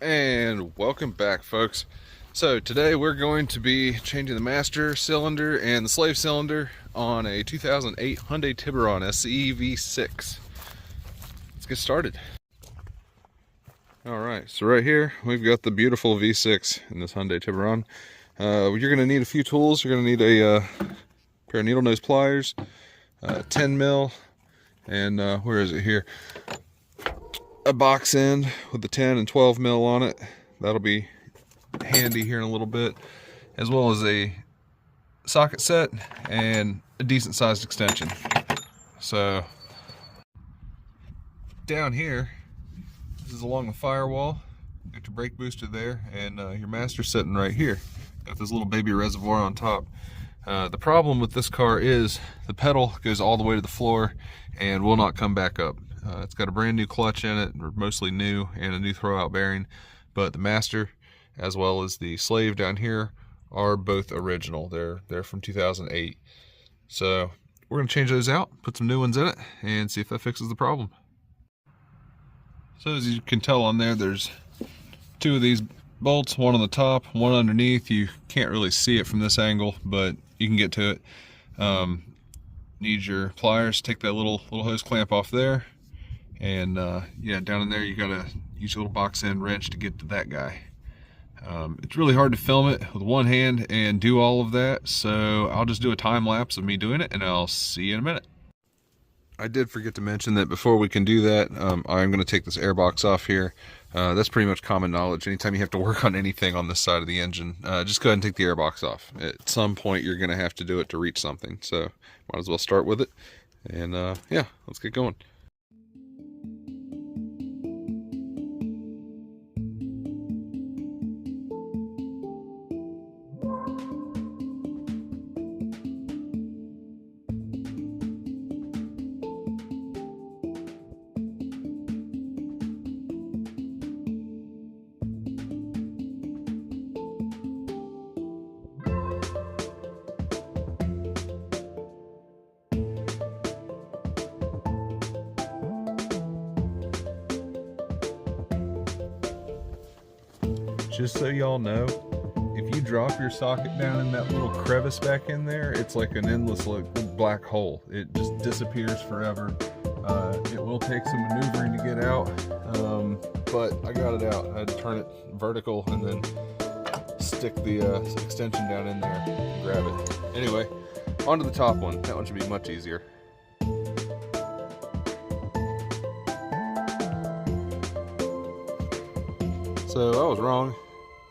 And welcome back, folks. So today we're going to be changing the master cylinder and the slave cylinder on a 2008 Hyundai Tiburon SE V6. Let's get started. Alright, so right here we've got the beautiful V6 in this Hyundai Tiburon. You're going to need a few tools. You're going to need a pair of needle nose pliers, 10 mil, and where is it here? A box end with the 10 and 12 mil on it. That'll be handy here in a little bit, as well as a socket set and a decent sized extension. So down here, this is along the firewall. Got your brake booster there, and your master sitting right here. Got this little baby reservoir on top. The problem with this car is the pedal goes all the way to the floor and will not come back up. It's got a brand new clutch in it, or mostly new, and a new throwout bearing, but the master as well as the slave down here are both original. They're from 2008. So we're going to change those out, put some new ones in it, and see if that fixes the problem. So as you can tell on there, there's two of these bolts, one on the top, one underneath. You can't really see it from this angle, but you can get to it. Need your pliers, take that little hose clamp off there, and yeah, down in there you gotta use your little box end wrench to get to that guy. It's really hard to film it with one hand and do all of that, so I'll just do a time lapse of me doing it, and I'll see you in a minute. I did forget to mention that before we can do that, I'm going to take this airbox off here. That's pretty much common knowledge. Anytime you have to work on anything on this side of the engine, just go ahead and take the airbox off. At some point you're going to have to do it to reach something, so might as well start with it. And yeah, let's get going. Just so y'all know, if you drop your socket down in that little crevice back in there, it's like an endless black hole. It just disappears forever. It will take some maneuvering to get out, but I got it out. I had to turn it vertical and then stick the extension down in there and grab it. Anyway, onto the top one. That one should be much easier. So I was wrong.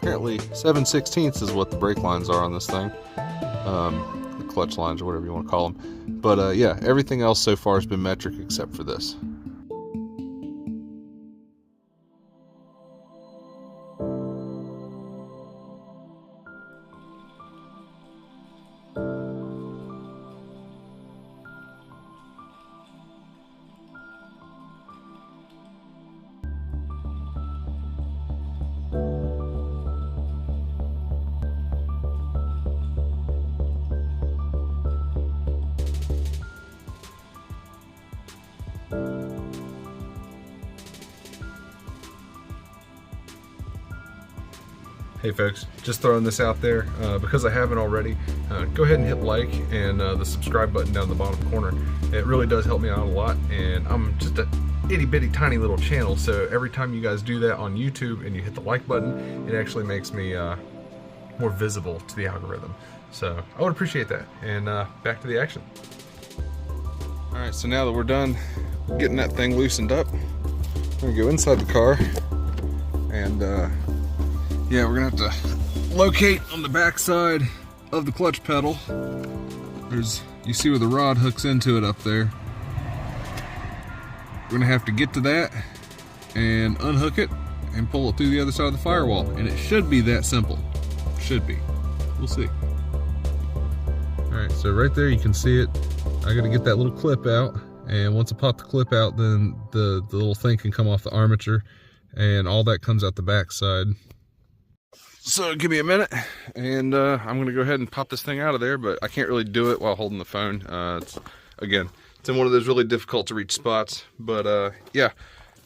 Apparently 7/16 is what the brake lines are on this thing. The clutch lines, or whatever you want to call them. But yeah, everything else so far has been metric except for this. Hey folks, just throwing this out there, because I haven't already, go ahead and hit like and the subscribe button down in the bottom corner. It really does help me out a lot, and I'm just a itty bitty tiny little channel, so every time you guys do that on YouTube and you hit the like button, it actually makes me more visible to the algorithm. So I would appreciate that, and back to the action. Alright, so now that we're done getting that thing loosened up, I'm going to go inside the car, and yeah, we're gonna have to locate on the back side of the clutch pedal. You see where the rod hooks into it up there. We're gonna have to get to that and unhook it and pull it through the other side of the firewall. And it should be that simple. Should be. We'll see. Alright, so right there you can see it. I gotta get that little clip out, and once I pop the clip out, then the little thing can come off the armature, and all that comes out the back side. So give me a minute, and I'm going to go ahead and pop this thing out of there, but I can't really do it while holding the phone. Again, it's in one of those really difficult to reach spots, but yeah,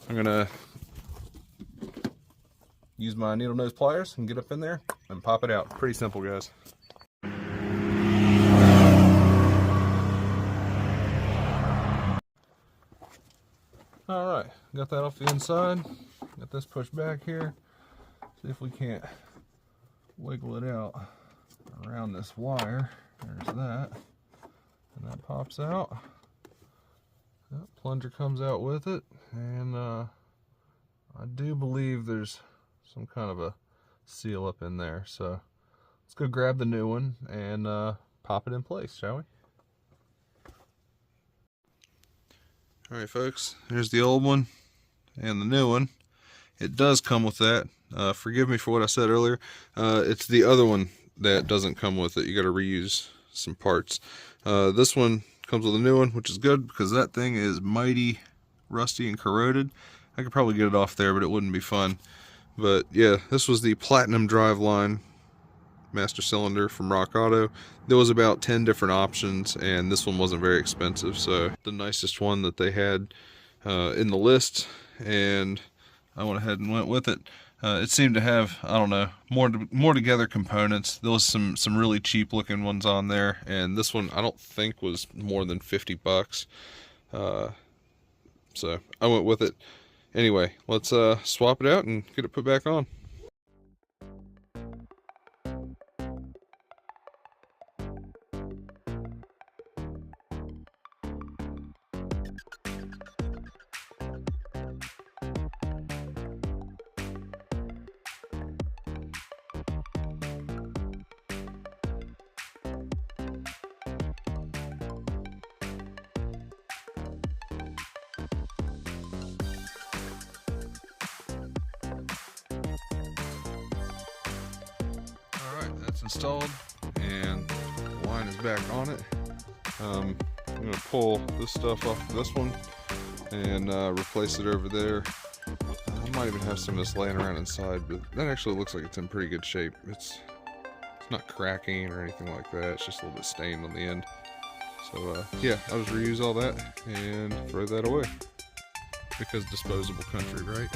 I'm going to use my needle nose pliers and get up in there and pop it out. Pretty simple, guys. Alright, got that off the inside. Got this pushed back here. See if we can't wiggle it out around this wire. There's that. And that pops out. That plunger comes out with it. And I do believe there's some kind of a seal up in there. So let's go grab the new one and pop it in place, shall we? Alright folks, here's the old one and the new one. It does come with that. Forgive me for what I said earlier. It's the other one that doesn't come with it. You got to reuse some parts. This one comes with a new one, which is good because that thing is mighty rusty and corroded. I could probably get it off there, but it wouldn't be fun. But yeah, this was the Platinum Driveline master cylinder from Rock Auto. There was about 10 different options, and this one wasn't very expensive, so the nicest one that they had in the list, and I went ahead and went with it. It seemed to have, I don't know, more together components. There was some really cheap looking ones on there, and this one I don't think was more than 50 bucks. So I went with it. Anyway, let's swap it out and get it put back on. That's installed and the line is back on it. I'm going to pull this stuff off of this one and replace it over there. I might even have some of this laying around inside, but that actually looks like it's in pretty good shape. It's not cracking or anything like that. It's just a little bit stained on the end. So yeah, I'll just reuse all that and throw that away because disposable country, right?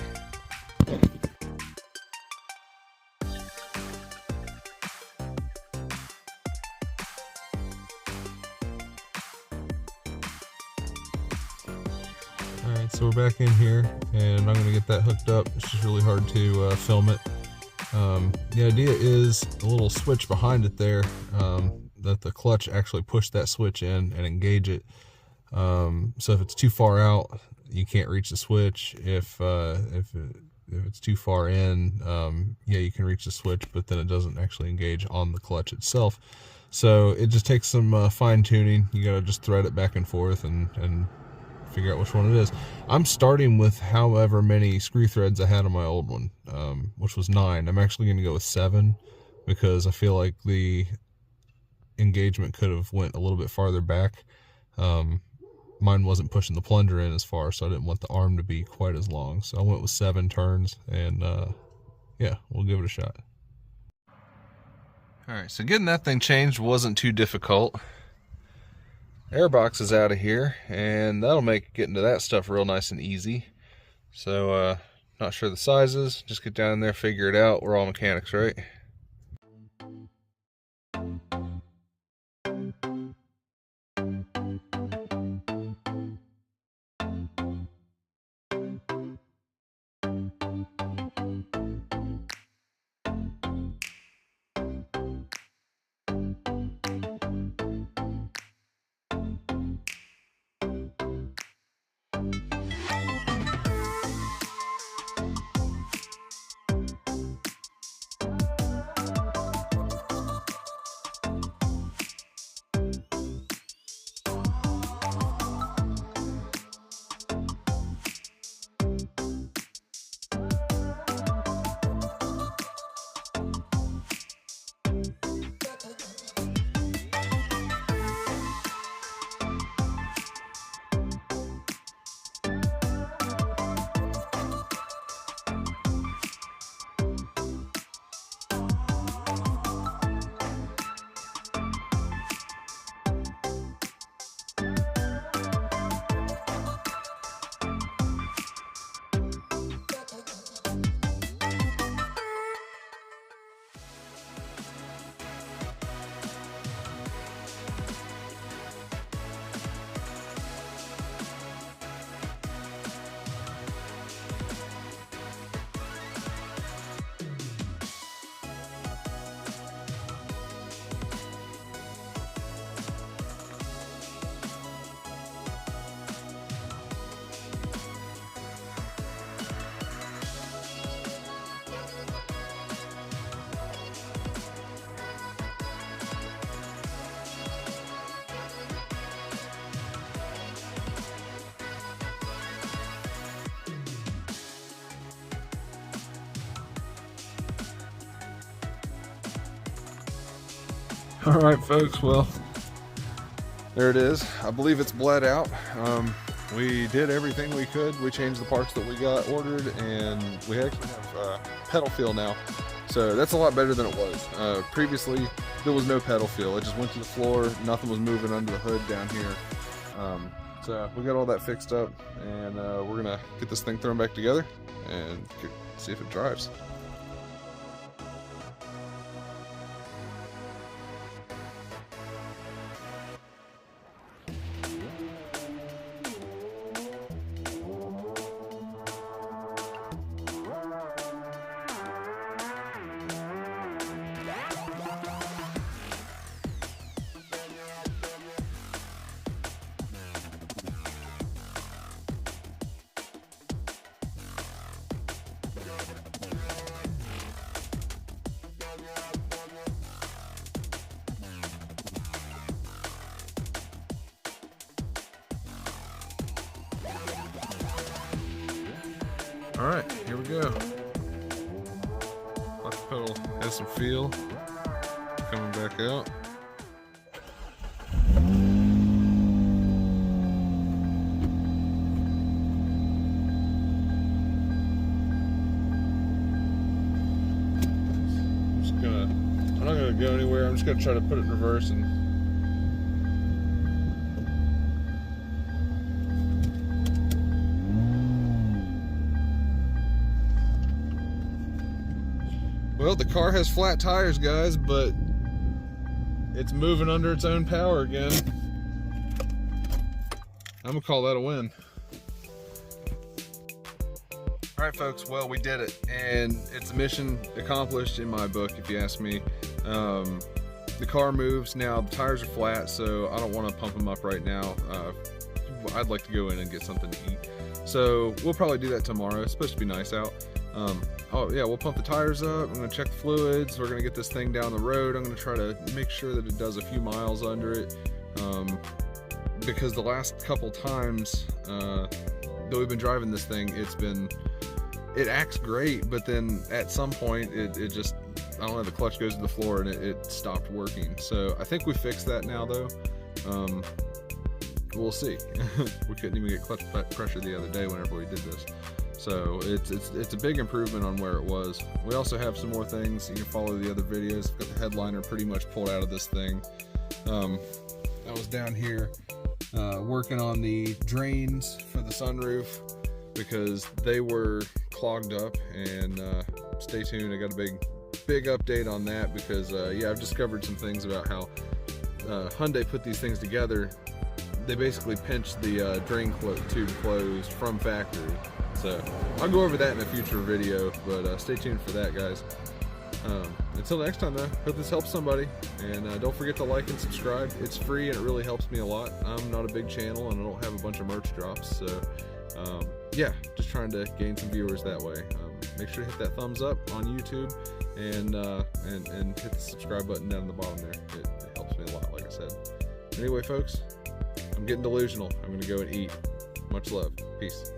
Alright, so we're back in here and I'm going to get that hooked up. It's just really hard to film it. The idea is a little switch behind it there, that the clutch actually push that switch in and engage it. So if it's too far out, you can't reach the switch. If it's too far in, yeah, you can reach the switch, but then it doesn't actually engage on the clutch itself. So it just takes some fine tuning. You got to just thread it back and forth and figure out which one it is. I'm starting with however many screw threads I had on my old one, which was 9. I'm actually going to go with 7 because I feel like the engagement could have went a little bit farther back. Mine wasn't pushing the plunger in as far, so I didn't want the arm to be quite as long. So I went with 7 turns, and yeah, we'll give it a shot. Alright, so getting that thing changed wasn't too difficult. Airbox is out of here, and that'll make getting to that stuff real nice and easy. So not sure the sizes, just get down there, figure it out. We're all mechanics, right? All right, folks, well, there it is. I believe it's bled out. We did everything we could. We changed the parts that we got ordered, and we actually have pedal feel now. So that's a lot better than it was. Previously, there was no pedal feel. It just went to the floor. Nothing was moving under the hood down here. So we got all that fixed up, and we're gonna get this thing thrown back together and see if it drives. All right, here we go. Clutch pedal has some feel. Coming back out. I'm not gonna go anywhere. I'm just gonna try to put it in reverse and. Well, the car has flat tires, guys, but it's moving under its own power again. I'm gonna call that a win. All right, folks, well, we did it, and it's a mission accomplished in my book, if you ask me. The car moves now, the tires are flat, so I don't want to pump them up right now. I'd like to go in and get something to eat. So we'll probably do that tomorrow. It's supposed to be nice out. Oh yeah, we'll pump the tires up. I'm gonna check the fluids. We're gonna get this thing down the road. I'm gonna try to make sure that it does a few miles under it, because the last couple times that we've been driving this thing, it acts great, but then at some point it just, I don't know, the clutch goes to the floor and it stopped working. So I think we fixed that now though. We'll see. We couldn't even get clutch pressure the other day whenever we did this. So it's a big improvement on where it was. We also have some more things. You can follow the other videos. I've got the headliner pretty much pulled out of this thing. I was down here working on the drains for the sunroof because they were clogged up, and stay tuned. I got a big update on that because yeah, I've discovered some things about how Hyundai put these things together. They basically pinched the drain tube closed from factory. So I'll go over that in a future video, but stay tuned for that, guys. Until next time though, hope this helps somebody, and don't forget to like and subscribe. It's free and it really helps me a lot. I'm not a big channel and I don't have a bunch of merch drops, so yeah, just trying to gain some viewers that way. Make sure to hit that thumbs up on YouTube, and hit the subscribe button down the bottom there. It helps me a lot, like I said. Anyway, folks, I'm getting delusional. I'm gonna go and eat. Much love. Peace.